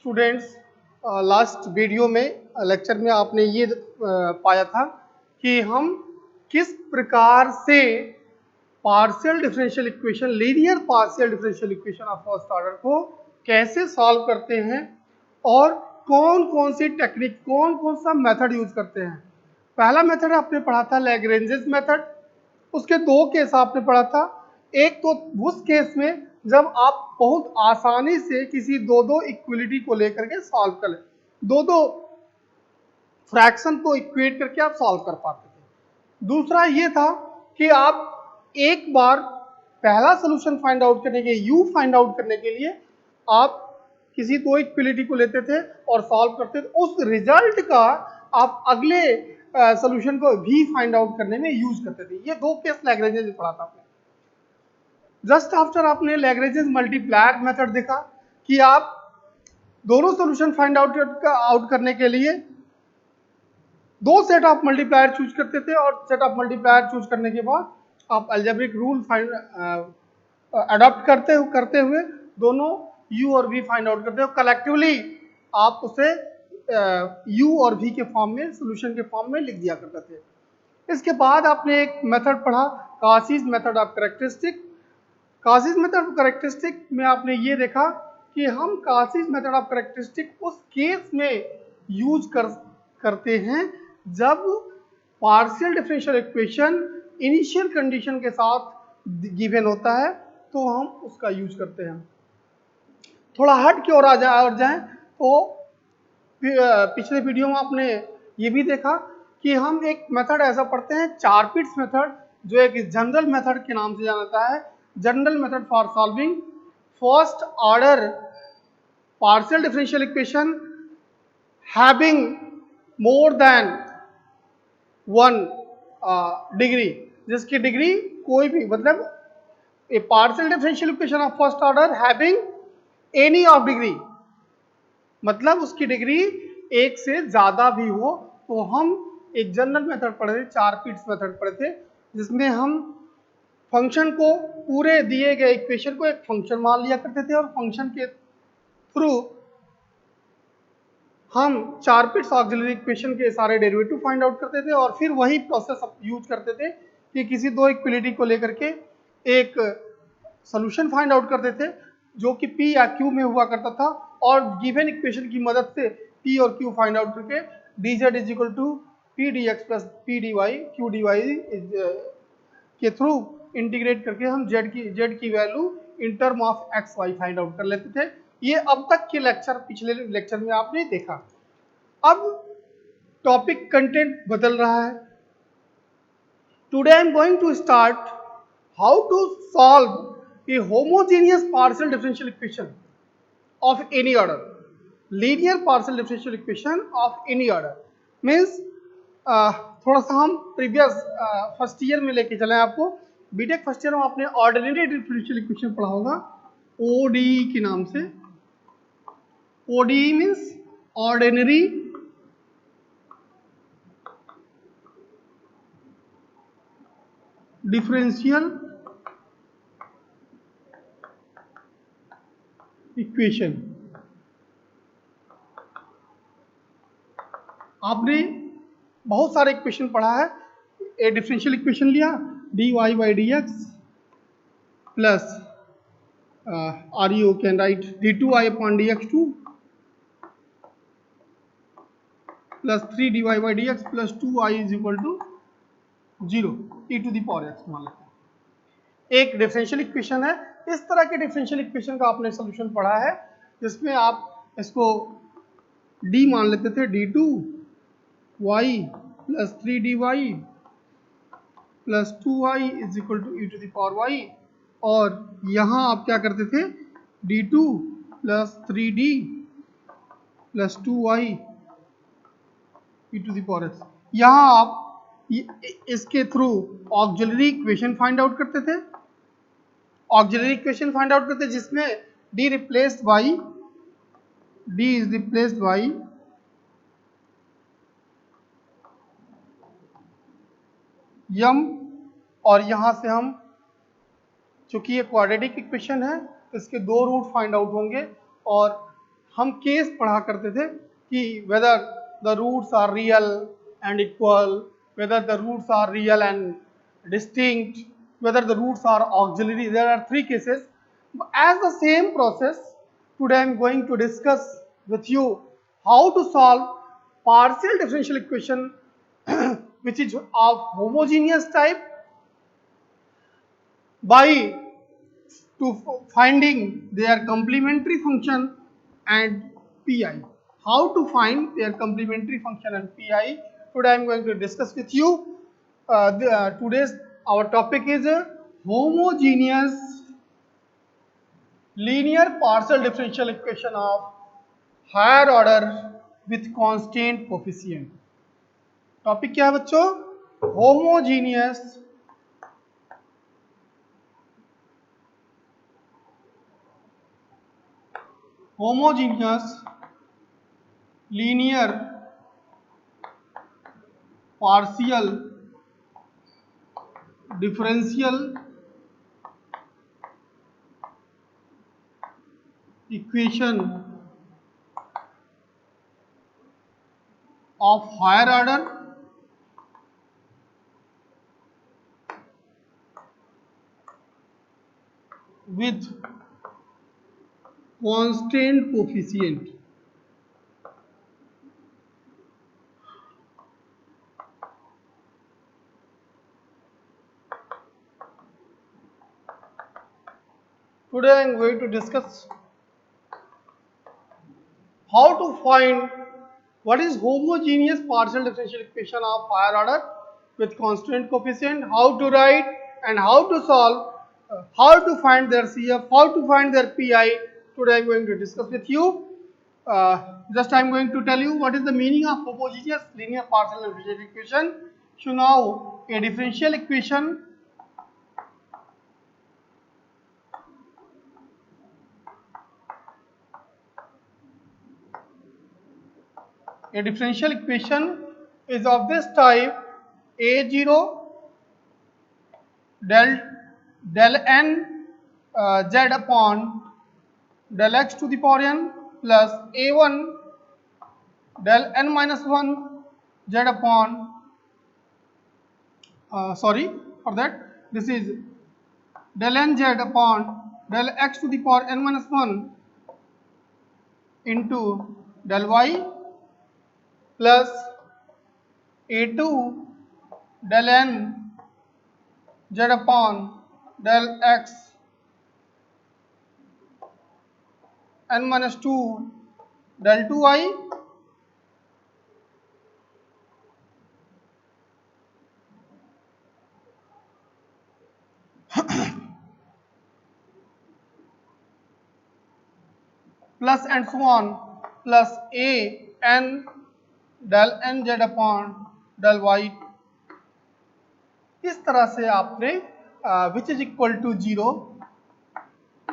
Students, last video में lecture में आपने ये पाया था कि हम किस प्रकार से partial differential equation, linear partial differential equation of first order को कैसे सॉल्व करते हैं और कौन कौन सी टेक्निक, कौन कौन सा मेथड यूज करते हैं। पहला मेथड आपने पढ़ा था लैग्रेंजेस मेथड, उसके दो केस आपने पढ़ा था। एक तो उस केस में जब आप बहुत आसानी से किसी दो इक्वलिटी को लेकर के सॉल्व कर ले, दो फ्रैक्शन को इक्वेट करके आप सॉल्व कर पाते थे। दूसरा ये था कि आप एक बार पहला सोल्यूशन फाइंड आउट करने के यू फाइंड आउट करने के लिए आप किसी दो इक्वलिटी को लेते थे और सॉल्व करते थे, उस रिजल्ट का आप अगले सोल्यूशन को भी फाइंड आउट करने में यूज करते थे। ये दो केस लैग्रेंजेस में पढ़ा था आपने। जस्ट आफ्टर आपने लैग्रेंजेस मल्टीप्लायर मेथड देखा कि आप दोनों सॉल्यूशन फाइंड आउट करने के लिए दो सेट ऑफ मल्टीप्लायर चूज करते थे और सेट ऑफ मल्टीप्लायर चूज करने के बाद आप अलजेब्रिक रूल अडॉप्ट करते हुए दोनों u और v फाइंड आउट करते हो। कलेक्टिवली आप उसे u और v के फॉर्म में, सॉल्यूशन के फॉर्म में लिख दिया करते थे। इसके बाद आपने एक मेथड पढ़ा, Cauchy's method of characteristic. Cauchy's method of characteristic में आपने ये देखा कि हम काशीज मेथड ऑफ कैरेक्टरिस्टिक उस केस में यूज करते हैं जब partial differential equation initial condition के साथ गिवन होता है, तो हम उसका यूज करते हैं। थोड़ा हट के और जाएं तो पिछले वीडियो में आपने ये भी देखा कि हम एक मेथड ऐसा पढ़ते हैं, चारपिट्स मेथड, जो एक जनरल मेथड के नाम से जाना जाता है। General method for solving first order partial differential equation having more than 1 degree, जिसकी डिग्री कोई भी, मतलब a partial differential equation of first order having any of degree, मतलब उसकी डिग्री एक से ज्यादा भी हो। तो हम एक जनरल मेथड पढ़े थे, चारपिट्स मेथड पढ़े थे, जिसमें हम फंक्शन को, पूरे दिए गए इक्वेशन को एक फंक्शन मान लिया करते थे और फंक्शन के थ्रू हम चारपिट्स ऑक्सिलरी इक्वेशन के सारे डेरिवेटिव फाइंड आउट करते थे और फिर वही प्रोसेस यूज करते थे कि किसी दो इक्वलिटी को लेकर के एक सॉल्यूशन फाइंड आउट करते थे जो कि P या Q में हुआ करता था, और गिवन इक्वेशन की मदद से P और Q फाइंड आउट करके dz is equal to P dx plus P dy Q dy के थ्रू इंटीग्रेट करके हम z की value in term of x y find out कर लेते थे। ये अब तक के लेक्चर, पिछले लेक्चर में आपने देखा। अब टॉपिक कंटेंट बदल रहा है। Today I am going to start how to solve a homogeneous partial differential equation of any order, linear partial differential equation of any order. Means थोड़ा सा हम प्रीवियस फर्स्ट ईयर में लेके चले आपको। बीटेक फर्स्ट ईयर में आपने ordinary differential equation पढ़ा होगा ODE के नाम से। ODE means ordinary differential equation. आपने बहुत सारे इक्वेशन पढ़ा है। ए डिफरेंशियल इक्वेशन लिया, dy by dx plus or you can write d2i upon dx2 plus 3dy by dx plus 2i is equal to 0 e to the power x मान लेते हैं। एक डिफरेंशियल इक्वेशन है। इस तरह के डिफरेंशियल इक्वेशन का आपने सोल्यूशन पढ़ा है जिसमें आप इसको d मान लेते थे, d2y plus 3dy plus 2y is equal to e to the power y, और यहां आप क्या करते थे, d2 plus 3d plus 2y e to the power x। यहां आप इसके through auxiliary equation find out करते थे। ऑक्सिलरी इक्वेशन फाइंड आउट करते जिसमें d is replaced by m, और यहां से हम, चूंकि ये क्वाड्रेटिक इक्वेशन है, इसके दो रूट फाइंड आउट होंगे और हम केस पढ़ा करते थे कि whether the roots are real and equal, whether the roots are real and distinct, whether the roots are auxiliary. There are three cases. As the same process, today I am going to discuss with you how to solve partial differential equation which is of homogeneous type by finding their complementary function and pi. How to find their complementary function and pi? Today I am going to discuss with you. Today's our topic is homogeneous linear partial differential equation of higher order with constant coefficient. Topic क्या है बच्चों? Homogeneous linear partial differential equation of higher order with constant coefficient. Today I am going to discuss how to find what is homogeneous partial differential equation of higher order with constant coefficient, how to write and how to solve, how to find their CF, how to find their PI. Today I am going to discuss with you. Just I am going to tell you what is the meaning of homogeneous linear partial differential equation. So now a differential equation is of this type: a0 del n z upon del x to the power n plus a1 del n minus 1 z upon sorry for that, this is del n z upon del x to the power n minus 1 into del y plus a2 del n z upon del x n minus 2 del 2y plus and so on plus a n del n z upon del y. इस तरह से आपने which is equal to 0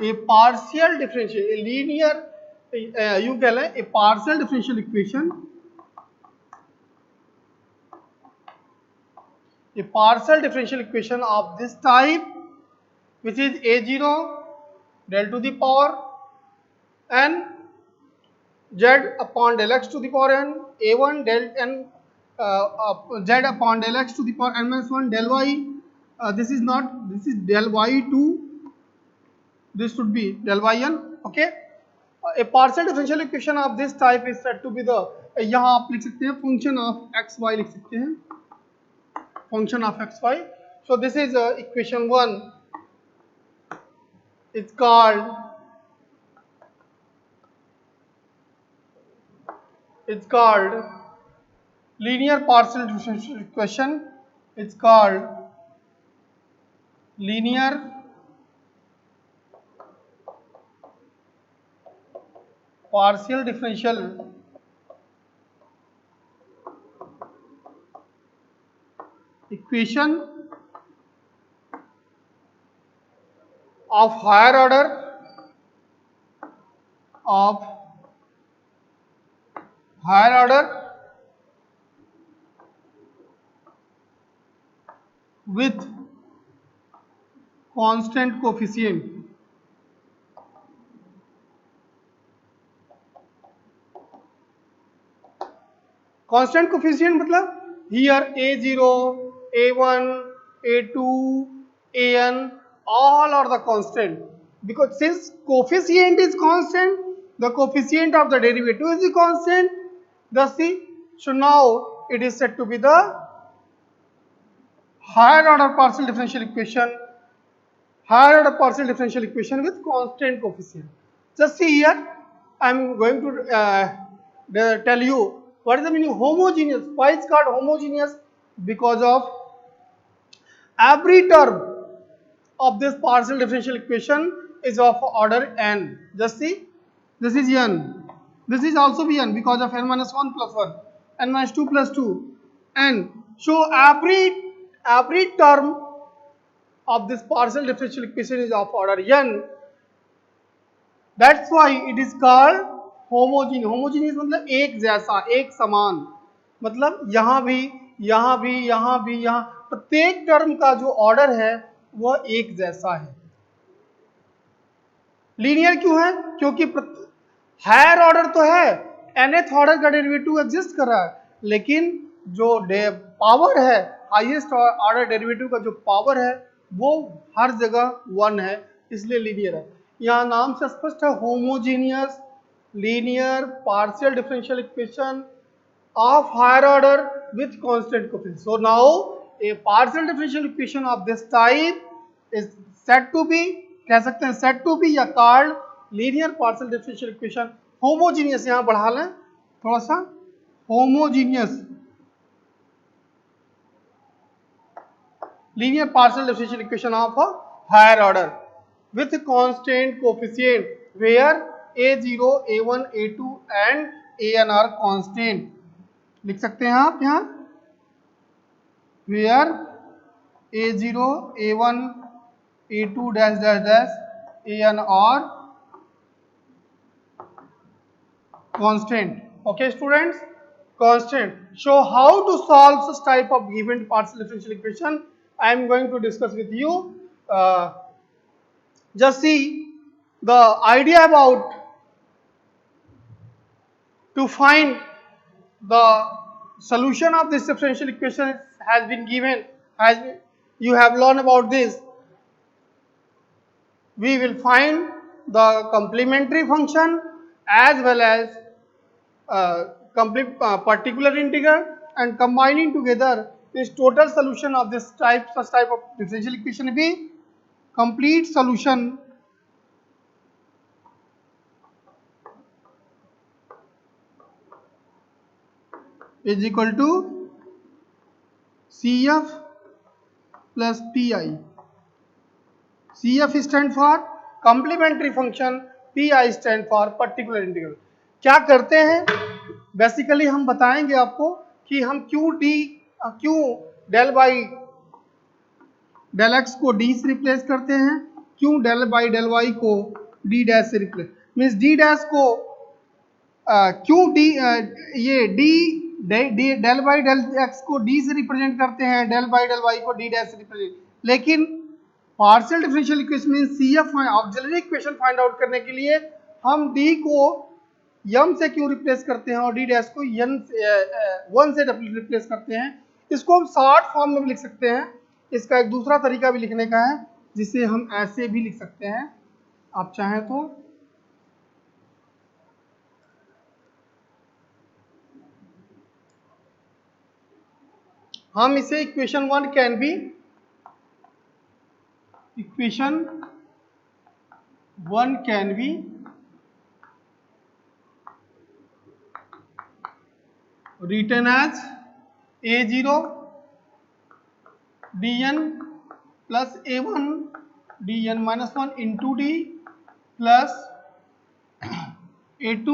a partial differential a linear you कह लें a partial differential equation, a partial differential equation of this type which is a0 del to the power n z upon del x to the power n, a1 del n z upon del x to the power n minus 1 del y, this is del y2, this should be del yn. Okay, a partial differential equation of this type is said to be the, यहाँ आप लिख सकते हैं function of x y लिख सकते हैं, function of x y. So this is equation 1. It's called linear partial differential equation. It's called linear partial differential equation of higher order with constant coefficient. Constant coefficient मतलब here a0, a1, a2, an all are the constant, because since coefficient is constant, the coefficient of the derivative is a constant, thus so now it is said to be the higher order partial differential equation, higher order partial differential equation with constant coefficient. Just see here, I am going to tell you what is the meaning homogeneous. Why it's called homogeneous? Because of every term of this partial differential equation is of order n. Just see, this is n. This is also be n because of n minus 1 plus 1, n minus 2 plus 2, n. So every term of this partial differential equation is of order n. That's why it is called homogeneous. Homogeneous मतलब एक जैसा, एक समान, मतलब यहाँ भी, यहाँ भी, यहाँ भी, यहाँ प्रत्येक टर्म का जो ऑर्डर है वह एक जैसा है। लीनियर क्यों है? क्योंकि हायर ऑर्डर तो है, nth ऑर्डर का डेरिवेटिव एग्जिस्ट कर रहा है, लेकिन जो पावर है, हाईएस्ट ऑर्डर डेरिवेटिव का जो पावर है वो हर जगह 1 है, इसलिए लीनियर है। यहाँ नाम से स्पष्ट है, homogeneous linear partial differential equation of higher order with constant coefficient. So now a partial differential equation of this type is said to be, कह सकते हैं said to be या called linear partial differential equation. homogeneous यहाँ बढ़ा लें थोड़ा सा, homogeneous linear partial differential equation of a higher order with constant coefficient where a0, a1, a2 and an are constant. लिख सकते हैं आप यहाँ where a0, a1, a2 dash dash dash an are constant. Okay students, constant. So how to solve such type of given partial differential equation I am going to discuss with you. Just see the idea about to find the solution of this differential equation has been given, you have learned about this. We will find the complementary function as well as particular integral, and combining together this total solution of this such type of differential equation will be complete solution is equal to CF plus PI. CF stand for complementary function, PI stand for particular integral. क्या करते हैं? Basically हम बताएंगे आपको कि हम क्यों del by del x को डी से रिप्लेस करते हैं, क्यों डेल बाई डेल वाई को डी डैश से रिप्लेस, मीन्स डी डैश को क्यों डी ये D del by del x को डी से रिप्रेजेंट करते हैं, डेल बाई डेल वाई को डी डैश से रिप्रेजेंट, लेकिन partial differential equation mean CF auxiliary equation find out करने के लिए हम डी को यम से क्यों रिप्लेस करते हैं और डी डैश को वन से रिप्लेस करते हैं। इसको हम शॉर्ट फॉर्म में भी लिख सकते हैं। इसका एक दूसरा तरीका भी लिखने का है जिसे हम ऐसे भी लिख सकते हैं, आप चाहें तो। हम इसे equation 1 can be written as a0 dn plus a1 dn minus 1 into d plus a2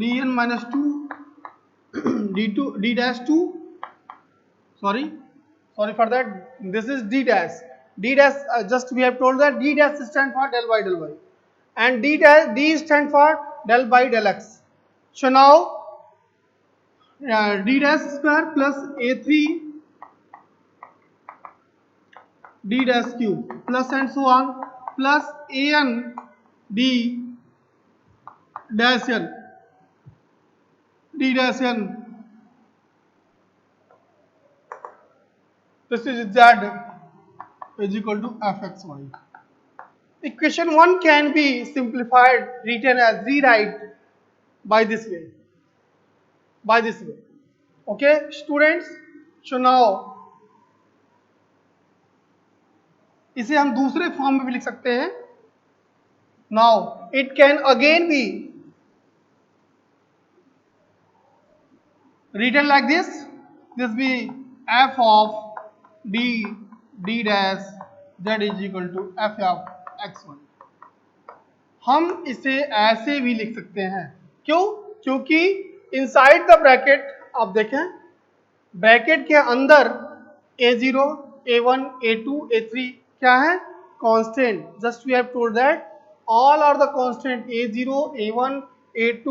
dn minus 2 d dash 2, sorry for that, this is d dash just we have told that d dash stand for del by del y and d stand for del by del x. So now d dash square plus a3 d dash cube plus and so on plus an d dash n this is z is equal to fxy. Equation 1 can be simplified, written as rewrite by this way. Okay, students. So now इसे हम दूसरे form में भी लिख सकते हैं. Now it can again be written like this. This be f of d dash z is equal to f of x1. हम इसे ऐसे भी लिख सकते हैं. क्यों? क्योंकि इनसाइड द ब्रैकेट आप देखें, ब्रैकेट के अंदर a0, a1, a2, a3 क्या है? Constant. Just we have told that all are the constant. a0, a1, a2,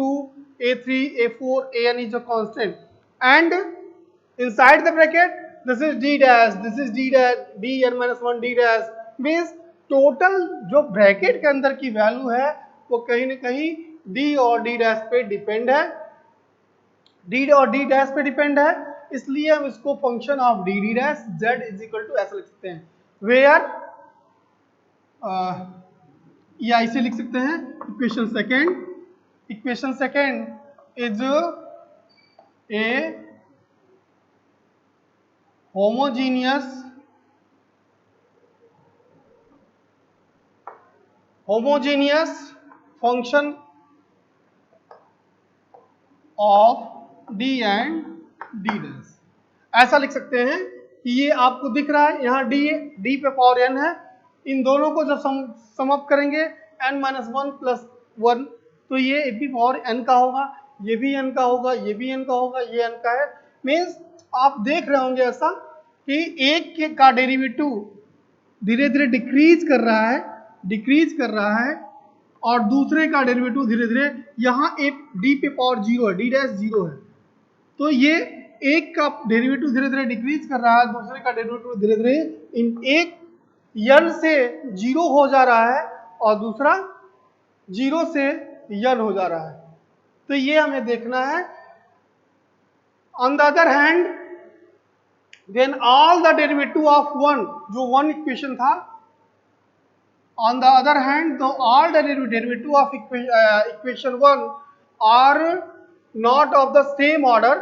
a3, a4, an is a constant. And inside the bracket, this is d dash, this is d dash, dn minus 1 d dash. Means total जो bracket के अंदर की value है वो कहीं ना कहीं d और d डैश पे डिपेंड है. d और d डैश पे डिपेंड है, इसलिए हम इसको function of d d dash z is equal to ऐसा लिख सकते हैं. वेयर या इसे लिख सकते हैं equation second is a homogeneous function of d and d dash. ऐसा लिख सकते हैं कि ये आपको दिख रहा है यहाँ d पे पावर n है. इन दोनों को जब सम अप करेंगे n माइनस 1 प्लस 1 तो ये भी पावर n का होगा, ये भी n का होगा, ये भी n का होगा, ये n का है. मीन्स आप देख रहे होंगे ऐसा कि एक का डेरिवेटिव धीरे धीरे डिक्रीज कर रहा है और दूसरे का डेरिवेटिव धीरे धीरे यहाँ एक d पे पावर 0 है, d डैश 0 है, तो ये एक का डेरिवेटिव धीरे धीरे डिक्रीज कर रहा है, दूसरे का डेरिवेटिव धीरे धीरे इन एक n से 0 हो जा रहा है और दूसरा 0 से n हो जा रहा है. तो ये हमें देखना है. On the other hand then all the derivative of 1 जो 1 इक्वेशन था, on the other hand the all derivative of equation 1 are not of the same order.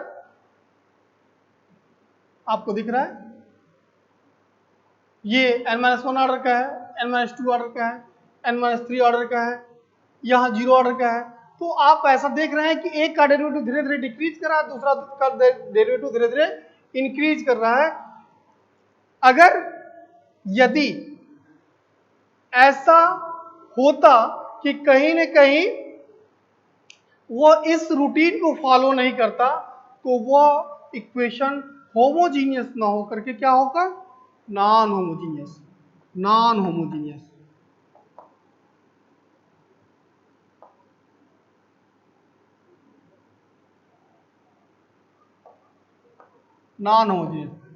आपको दिख रहा है ये n-1 ऑर्डर का है, n-2 ऑर्डर का है, n-3 ऑर्डर का है, यहाँ 0 ऑर्डर का है. तो आप ऐसा देख रहे हैं कि एक का डेरिवेटिव धीरे धीरे डिक्रीज कर रहा है, दूसरा का डेरिवेटिव धीरे धीरे इंक्रीज कर रहा है. अगर यदि ऐसा होता कि कहीं न कहीं वो इस रूटीन को फॉलो नहीं करता तो वो इक्वेशन होमोजीनियस ना हो करके क्या होगा? Non homogeneous.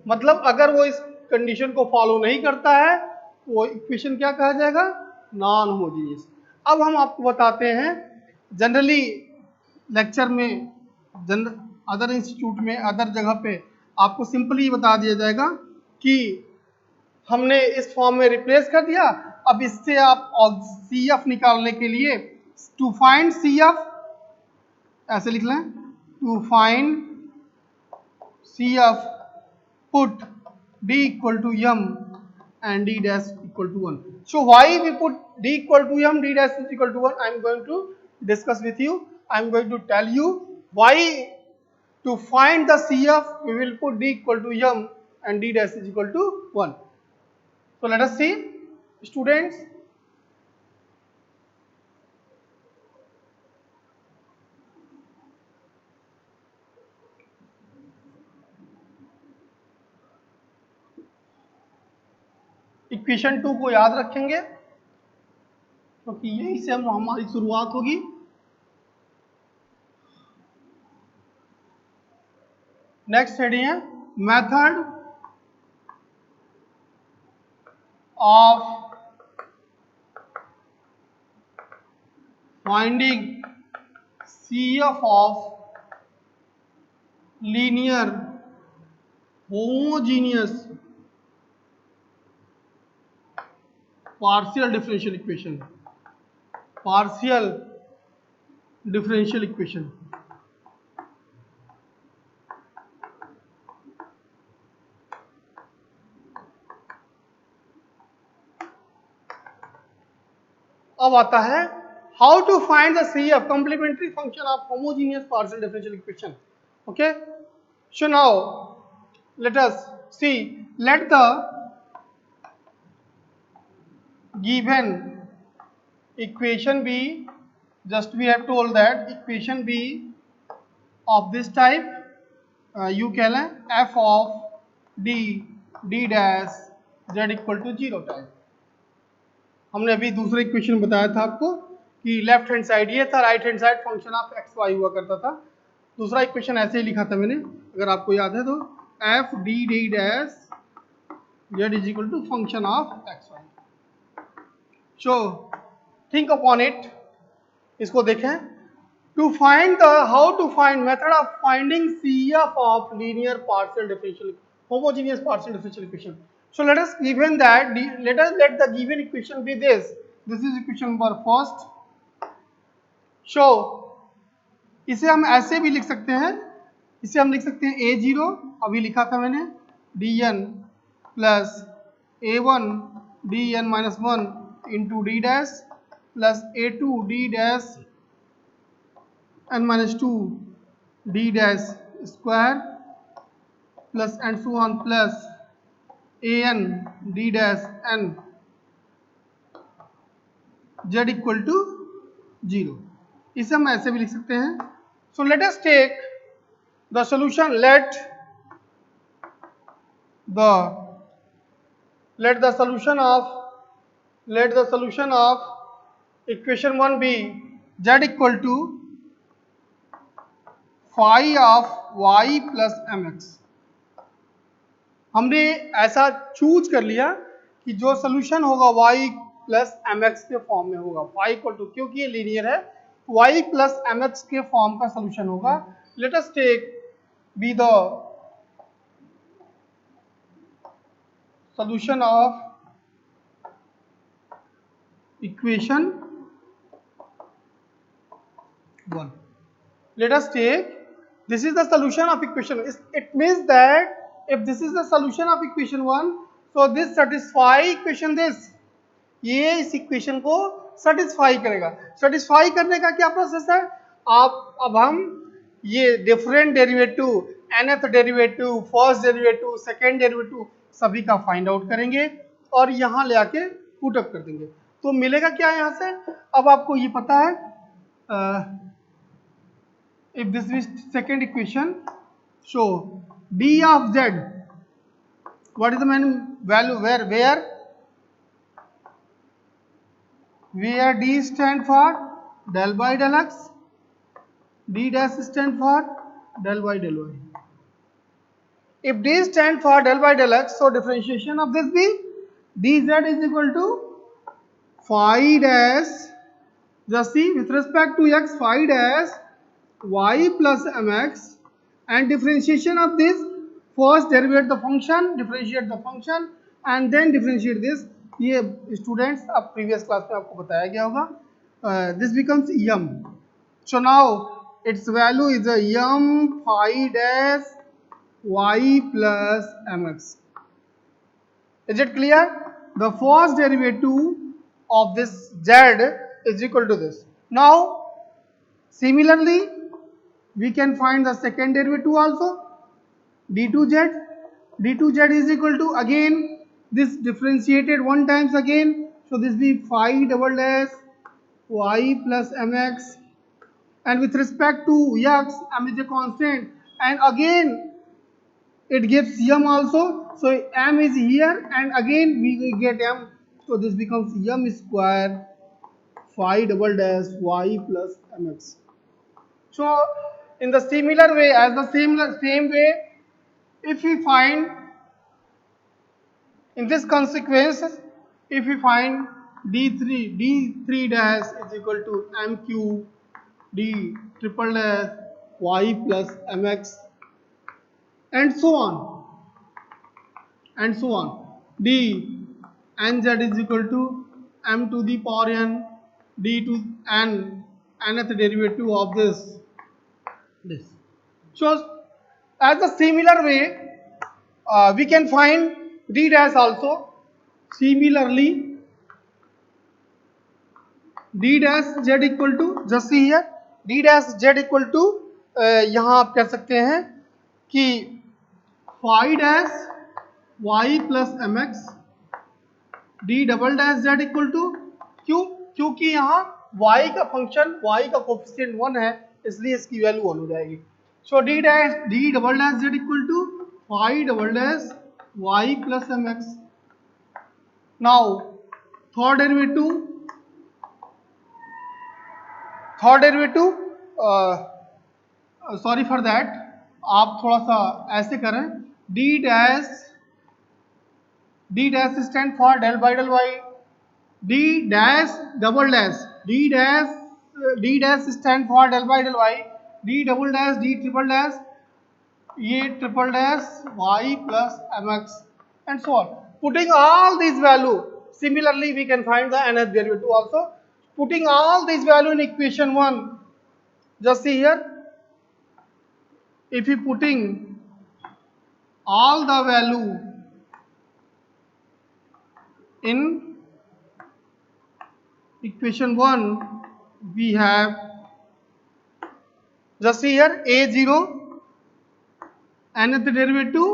मतलब अगर वो इस कंडीशन को फॉलो नहीं करता है वो इक्वेशन क्या कहा जाएगा? Non homogeneous. अब हम आपको बताते हैं जनरली लेक्चर में, अदर इंस्टीट्यूट में, अदर जगह पे आपको सिंपली बता दिया जाएगा कि हमने इस फॉर्म में रिप्लेस कर दिया. अब इससे आप CF निकालने के लिए टू फाइंड CF ऐसे लिख लें, to find CF put d equal to m and d dash equal to 1. So why we put d equal to m, d dash is equal to 1? I am going to discuss with you. I am going to tell you why to find the CF we will put d equal to m and d dash is equal to 1. So let us see, students. Equation 2 को याद रखेंगे क्योंकि यहीं से हमारी शुरुआत होगी. Next heading है method of finding CF of linear homogeneous partial differential equation, partial differential equation. अब आता है how to find the C F complementary function of homogeneous partial differential equation. Okay, so now let us see, let the given equation be, just we have told that equation be of this type, you कह लें f of d d dash z equal to 0 type. हमने अभी दूसरा equation बताया था आपको कि left hand side ये था, right hand side function of x y हुआ करता था। दूसरा इक्वेशन ऐसे ही लिखा था मैंने, अगर आपको याद है तो, F D D dash Z is equal to function of x y. So think upon it, इसको देखें। To find the, how to find, method of finding C F of linear partial differential homogeneous partial differential equation. So let us given that let the given equation be this. This is equation number first. So इसे हम ऐसे भी लिख सकते हैं, इसे हम लिख सकते हैं a0, अभी लिखा था मैंने, dn plus a1 dn minus 1 into d dash plus a2 d dash n minus 2 d dash square plus and so on plus an d dash n z equal to 0। इसे हम ऐसे भी लिख सकते हैं। So let us take the solution, let the solution of equation 1 be z equal to phi of y plus mx। हमने ऐसा choose कर लिया कि जो सोल्यूशन होगा y प्लस एम एक्स के फॉर्म में होगा, y इक्वल टू, क्योंकि ये लीनियर है, y प्लस एम एक्स के फॉर्म का सोल्यूशन होगा। Let us take be the solution of equation 1। Let us take, this is the solution of equation, it means that if this is the solution of equation 1, so this satisfy equation this, ये इस equation को satisfy करेगा। Satisfy करने का क्या process है, आप अब हम ये different derivative, nth derivative, first derivative, second derivative सभी का फाइंड आउट करेंगे और यहाँ ले आके पुट अप कर देंगे। तो मिलेगा क्या यहाँ से, अब आपको ये पता है, if this is second equation, so d of z, what is the main value, where d stand for del by del x, d dash stand for del by del y। If d stand for del by del x, so differentiation of this be dz is equal to phi dash, just see with respect to x, phi dash y plus mx, and differentiation of this, first derivate the function, differentiate the function and then differentiate this। ये students अब previous class में आपको बताया गया होगा। This becomes यम, so now its value is यम phi dash y plus mx। Is it clear? The first derivative of this z is equal to this। Now similarly we can find the second derivative also, d2z, d2z is equal to, again this differentiated one times again, so this be phi double dash y plus mx, and with respect to x, m is a constant and again it gives m also, so m is here and again we will get m, so this becomes m square phi double dash y plus mx। So in the similar way, as the same way, if we find in this consequence, if we find d3 dash is equal to mq d triple dash y plus mx and so on, d nz is equal to m to the power n d to n nth derivative of this. So as a similar way we can find d dash also. Similarly d dash z equal to, just see here, d dash z equal to यहाँ आप कह सकते हैं कि phi dash y plus mx d double dash z equal to, क्यों? क्योंकि यहाँ y का फंक्शन, y का कोफिशिएंट 1 है, इसलिए इसकी वैल्यू 1 हो जाएगी. So d double dash z equal to phi double dash y plus mx. Now third derivative sorry for that, आप थोड़ा सा ऐसे करें, d dash stand for del by del Y, d dash double dash, d dash stand for del by del Y, d double dash, d triple dash, ये triple dash y plus mx and so on. Putting all these value, similarly we can find the nth derivative also. Putting all these value in equation 1, just see here, if we putting all the value in equation 1, we have, just see here, a0 nth derivative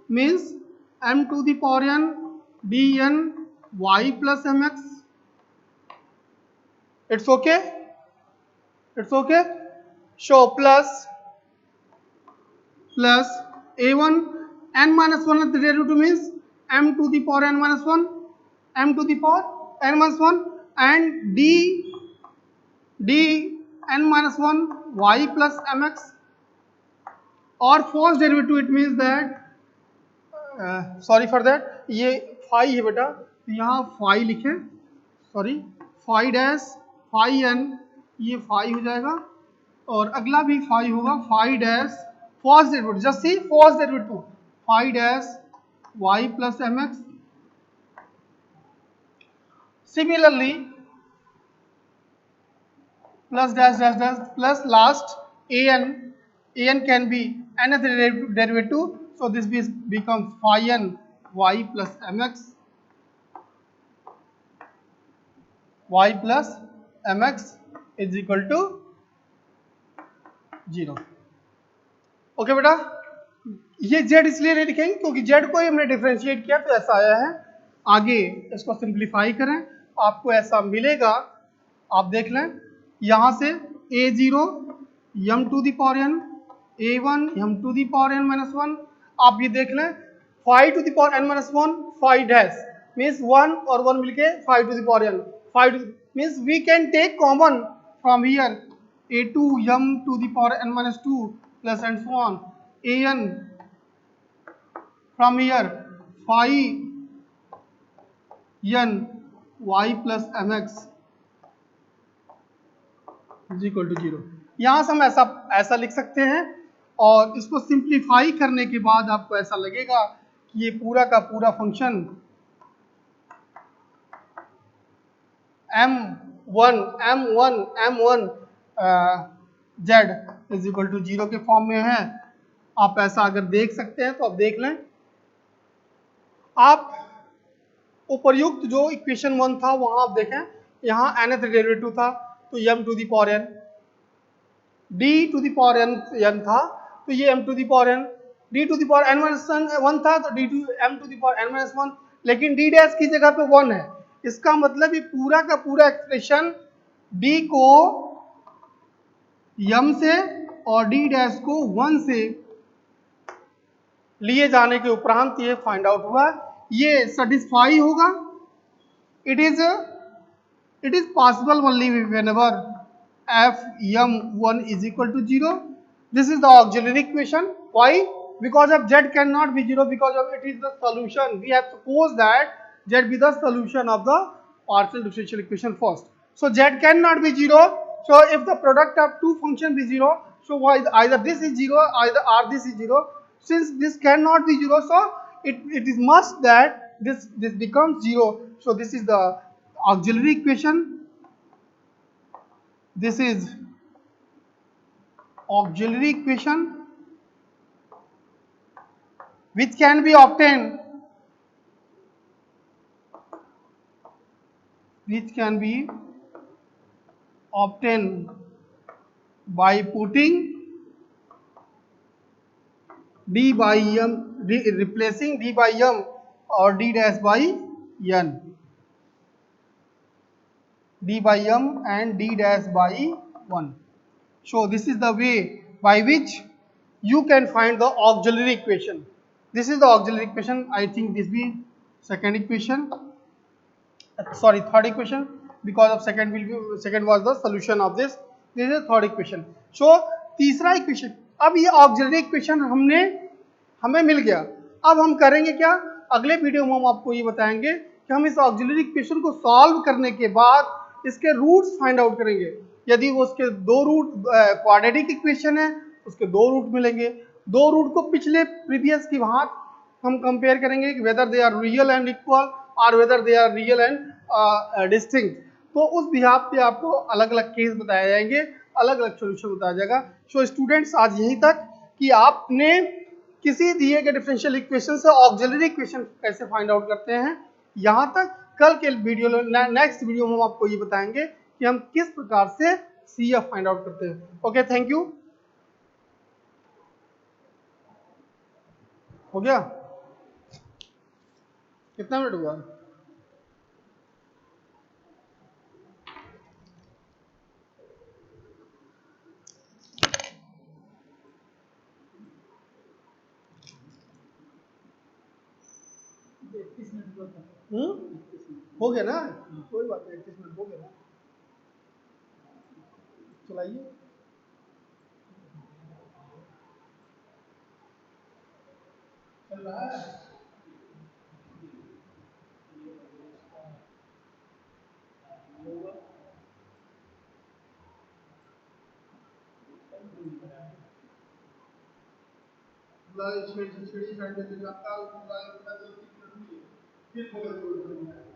means m to the power n dn y plus mx. It's okay? It's okay? So plus a1 n minus 1 at the derivative means m to the power n minus 1, m to the power n minus 1, and d n minus 1 y plus mx. और first derivative it means that, sorry for that, ये phi है बेटा, तो यहाँ phi लिखें, sorry, phi dash phi N, ये phi हो जाएगा, और अगला भी फाई होगा, phi dash first derivative, just see first derivative, phi dash y plus M X. Similarly plus dash dash dash plus last an can be nth derivative, so this becomes phi n y plus mx, y plus mx is equal to 0. Okay बेटा, ये z इसलिए नहीं लिखेंगे क्योंकि z को हमने differentiate किया तो ऐसा आया है. आगे इसको सिंप्लीफाई करें, आपको ऐसा मिलेगा, आप देख लें, यहाँ से a0 m to the power n, a1 m to the power n minus 1, आप ये देख लें, phi to the power n minus 1 phi dash means 1 और 1 मिलके phi to the power n, phi to means we can take common from here, a2 m to the power n minus 2 plus and so on, an from here phi n y plus mx is equal to 0. यहाँ से हम ऐसा लिख सकते हैं, और इसको simplify करने के बाद आपको ऐसा लगेगा कि ये पूरा का पूरा function m1 z is equal to 0 के फॉर्म में है. आप ऐसा अगर देख सकते हैं तो आप देख लें, आप उपर्युक्त जो इक्वेशन 1 था वहां आप देखें, यहाँ nth डेरिवेटिव था तो m to the power n, d to the power n था तो ये m to the power n, d to the power n minus 1 था तो m to the power n minus 1, लेकिन d डैश की जगह पे 1 है. इसका मतलब ये पूरा का पूरा एक्सप्रेशन d को m से और d डैश को 1 से लिए जाने के उपरांत ये फाइंड आउट हुआ, ये सेटिस्फाई होगा. It is possible only whenever f m1 is equal to 0. This is the auxiliary equation. Why? Because of z cannot be 0, because of it is the solution. We have supposed that z be the solution of the partial differential equation first. So z cannot be 0. So if the product of two functions be 0, so either this is 0 or this is 0. Since this cannot be 0, so it is must that this becomes 0. So this is the auxiliary equation. This is auxiliary equation which can be obtained, by putting d by m, replacing d by m or d dash by n, d by m and d dash by 1. So this is the way by which you can find the auxiliary equation. This is the auxiliary equation. I think this be second equation. Sorry, third equation, because of second was the solution of this. This is third equation. So तीसरा equation, अब ये auxiliary equation हमें मिल गया. अब हम करेंगे क्या, अगले वीडियो में हम आपको ये बताएंगे कि हम इस ऑक्सिलरी इक्वेशन को सॉल्व करने के बाद इसके रूट्स फाइंड आउट करेंगे. यदि वो उसके दो रूट क्वाड्रेटिक इक्वेशन है, उसके दो रूट मिलेंगे. दो रूट को पिछले प्रीवियस की भांति हम कंपेयर करेंगे कि whether they are real and equal और whether they are real and distinct. तो उस बिहाफ पे आपको अलग अलग केस बताए जाएंगे, अलग अलग सोल्यूशन बताया जाएगा. सो स्टूडेंट्स, आज यहीं तक कि आपने किसी दिए गए डिफरेंशियल इक्वेशन से ऑक्सिलरी इक्वेशन कैसे फाइंड आउट करते हैं, यहाँ तक. कल के वीडियो नेक्स्ट वीडियो में हम आपको ये बताएंगे कि हम किस प्रकार से CF फाइंड आउट करते हैं. Okay, thank you. हो गया? कितना मिनट हुआ? हो गया ना, कोई बात नहीं, 31 मिनट हो गया ना. चलाइए. चल रहा है. छेड़ी साइड में जाता है, फिर